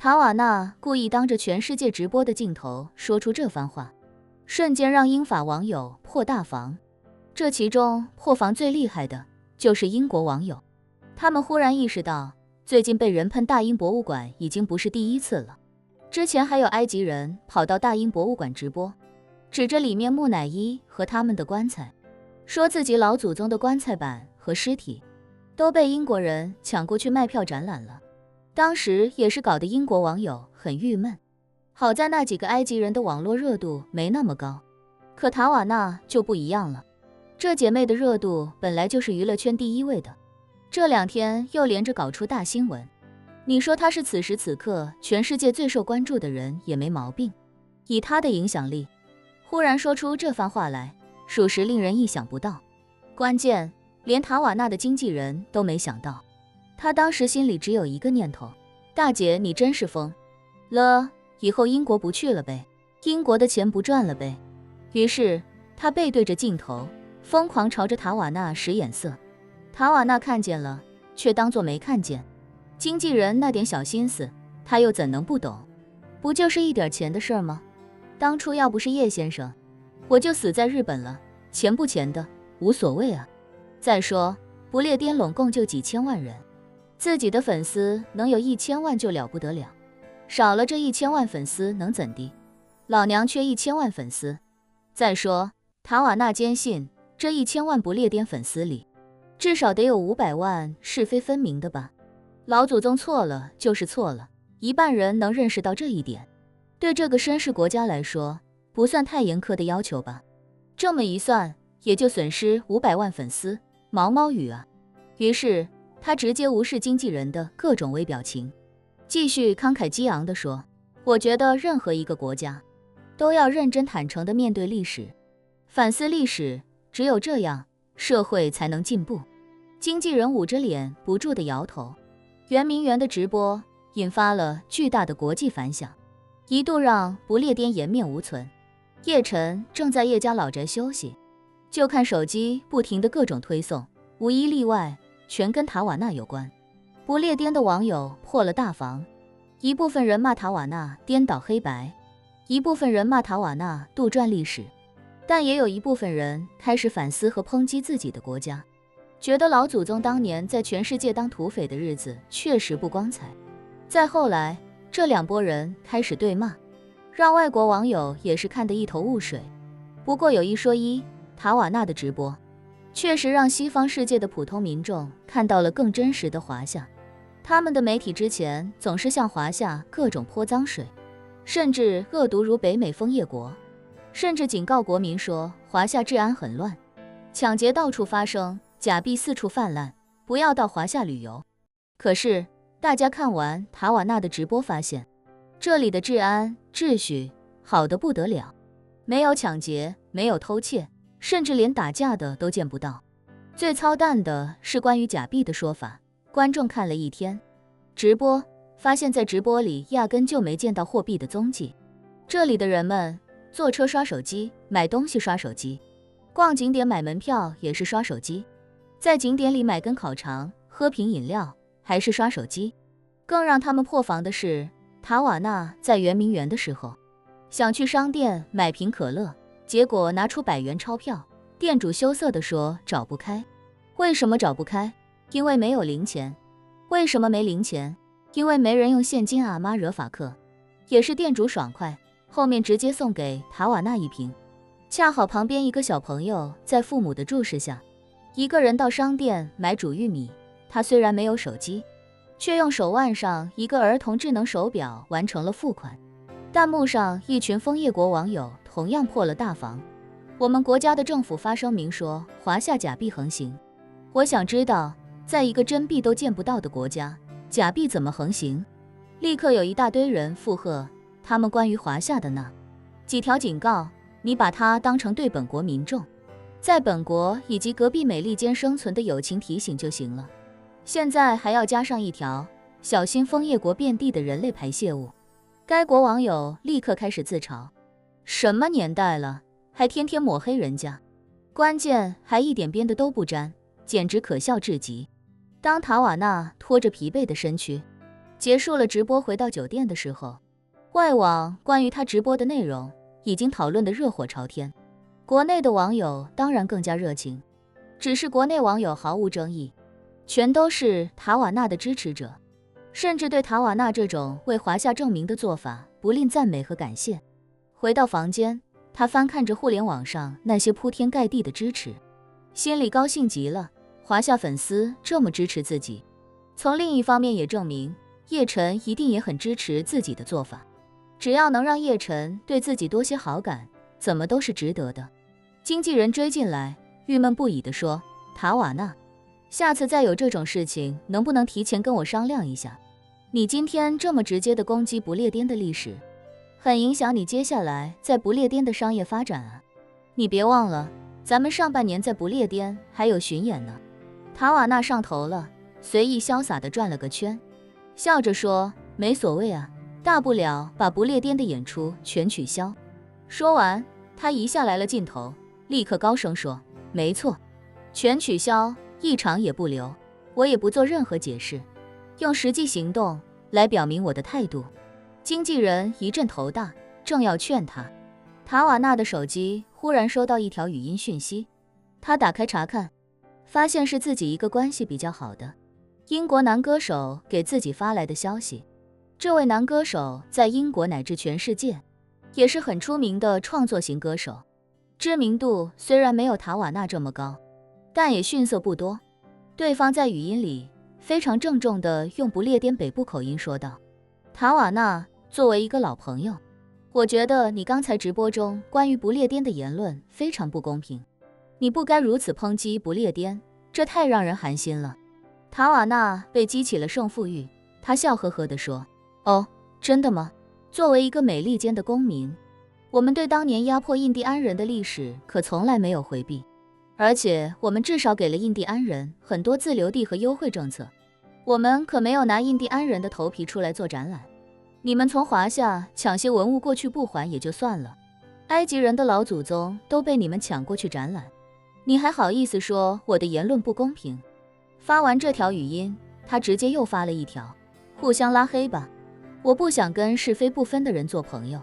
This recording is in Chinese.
塔瓦纳故意当着全世界直播的镜头说出这番话，瞬间让英法网友破大防。这其中破防最厉害的就是英国网友，他们忽然意识到，最近被人喷大英博物馆已经不是第一次了。之前还有埃及人跑到大英博物馆直播，指着里面木乃伊和他们的棺材，说自己老祖宗的棺材板和尸体都被英国人抢过去卖票展览了。当时也是搞得英国网友很郁闷，好在那几个埃及人的网络热度没那么高，可塔瓦纳就不一样了。这姐妹的热度本来就是娱乐圈第一位的，这2天又连着搞出大新闻，你说她是此时此刻全世界最受关注的人也没毛病。以她的影响力，忽然说出这番话来，属实令人意想不到。关键连塔瓦纳的经纪人都没想到，他当时心里只有一个念头：大姐你真是疯了，以后英国不去了呗，英国的钱不赚了呗。于是他背对着镜头，疯狂朝着塔瓦纳使眼色。塔瓦纳看见了，却当作没看见。经纪人那点小心思，他又怎能不懂？不就是一点钱的事儿吗？当初要不是叶先生，我就死在日本了，钱不钱的无所谓啊。再说不列颠拢共就几千万人，自己的粉丝能有1000万就了不得了，少了这1000万粉丝能怎地？老娘缺1000万粉丝。再说塔瓦纳坚信这1000万不列颠粉丝里，至少得有500万是非分明的吧。老祖宗错了就是错了，一半人能认识到这一点，对这个绅士国家来说不算太严苛的要求吧。这么一算也就损失500万粉丝，毛毛雨啊。于是他直接无视经纪人的各种微表情，继续慷慨激昂地说，我觉得任何一个国家都要认真坦诚地面对历史，反思历史，只有这样社会才能进步。经纪人捂着脸不住地摇头。圆明园的直播引发了巨大的国际反响，一度让不列颠颜面无存。叶晨正在叶家老宅休息，就看手机不停的各种推送，无一例外全跟塔瓦纳有关。不列颠的网友破了大防，一部分人骂塔瓦纳颠倒黑白，一部分人骂塔瓦纳杜撰历史，但也有一部分人开始反思和抨击自己的国家，觉得老祖宗当年在全世界当土匪的日子确实不光彩。再后来，这2拨人开始对骂，让外国网友也是看得一头雾水。不过有一说一，塔瓦纳的直播确实让西方世界的普通民众看到了更真实的华夏。他们的媒体之前总是向华夏各种泼脏水，甚至恶毒如北美枫叶国，甚至警告国民说华夏治安很乱，抢劫到处发生，假币四处泛滥，不要到华夏旅游。可是大家看完塔瓦纳的直播发现，这里的治安秩序好得不得了，没有抢劫，没有偷窃，甚至连打架的都见不到。最操蛋的是关于假币的说法，观众看了一天直播，发现在直播里压根就没见到货币的踪迹。这里的人们坐车刷手机，买东西刷手机，逛景点买门票也是刷手机，在景点里买根烤肠，喝瓶饮料还是刷手机。更让他们破防的是，塔瓦纳在圆明园的时候想去商店买瓶可乐，结果拿出100元钞票，店主羞涩地说找不开。为什么找不开？因为没有零钱。为什么没零钱？因为没人用现金啊，妈惹法克。也是店主爽快，后面直接送给塔瓦纳1瓶。恰好旁边一个小朋友在父母的注视下，一个人到商店买煮玉米，他虽然没有手机，却用手腕上一个儿童智能手表完成了付款。弹幕上一群枫叶国网友同样破了大防，我们国家的政府发声明说华夏假币横行。我想知道，在一个真币都见不到的国家，假币怎么横行？立刻有一大堆人附和他们关于华夏的那几条警告，你把它当成对本国民众，在本国以及隔壁美利坚生存的友情提醒就行了。现在还要加上一条，小心枫叶国遍地的人类排泄物。该国网友立刻开始自嘲，什么年代了，还天天抹黑人家，关键还一点边的都不沾，简直可笑至极。当塔瓦纳拖着疲惫的身躯结束了直播，回到酒店的时候，外网关于他直播的内容已经讨论得热火朝天，国内的网友当然更加热情，只是国内网友毫无争议，全都是塔瓦纳的支持者，甚至对塔瓦纳这种为华夏证明的做法不吝赞美和感谢。回到房间，他翻看着互联网上那些铺天盖地的支持，心里高兴极了，华夏粉丝这么支持自己，从另一方面也证明叶晨一定也很支持自己的做法，只要能让叶晨对自己多些好感，怎么都是值得的。经纪人追进来，郁闷不已地说，塔瓦纳，下次再有这种事情，能不能提前跟我商量一下？你今天这么直接地攻击不列颠的历史，很影响你接下来在不列颠的商业发展啊。你别忘了，咱们上半年在不列颠还有巡演呢。塔瓦纳上头了，随意潇洒地转了个圈，笑着说，没所谓啊，大不了把不列颠的演出全取消。说完，他移下来了镜头，立刻高声说，没错，全取消，一场也不留，我也不做任何解释，用实际行动来表明我的态度。经纪人一阵头大，正要劝他，塔瓦纳的手机忽然收到一条语音讯息，他打开查看，发现是自己一个关系比较好的英国男歌手给自己发来的消息。这位男歌手在英国乃至全世界也是很出名的创作型歌手，知名度虽然没有塔瓦纳这么高，但也逊色不多。对方在语音里非常郑重地用不列颠北部口音说道，塔瓦纳，作为一个老朋友，我觉得你刚才直播中关于不列颠的言论非常不公平，你不该如此抨击不列颠，这太让人寒心了。塔瓦纳被激起了胜负欲，他笑呵呵地说，哦，真的吗？作为一个美利坚的公民，我们对当年压迫印第安人的历史可从来没有回避，而且我们至少给了印第安人很多自留地和优惠政策，我们可没有拿印第安人的头皮出来做展览。你们从华夏抢些文物过去不还也就算了，埃及人的老祖宗都被你们抢过去展览，你还好意思说我的言论不公平？发完这条语音，他直接又发了一条，互相拉黑吧，我不想跟是非不分的人做朋友。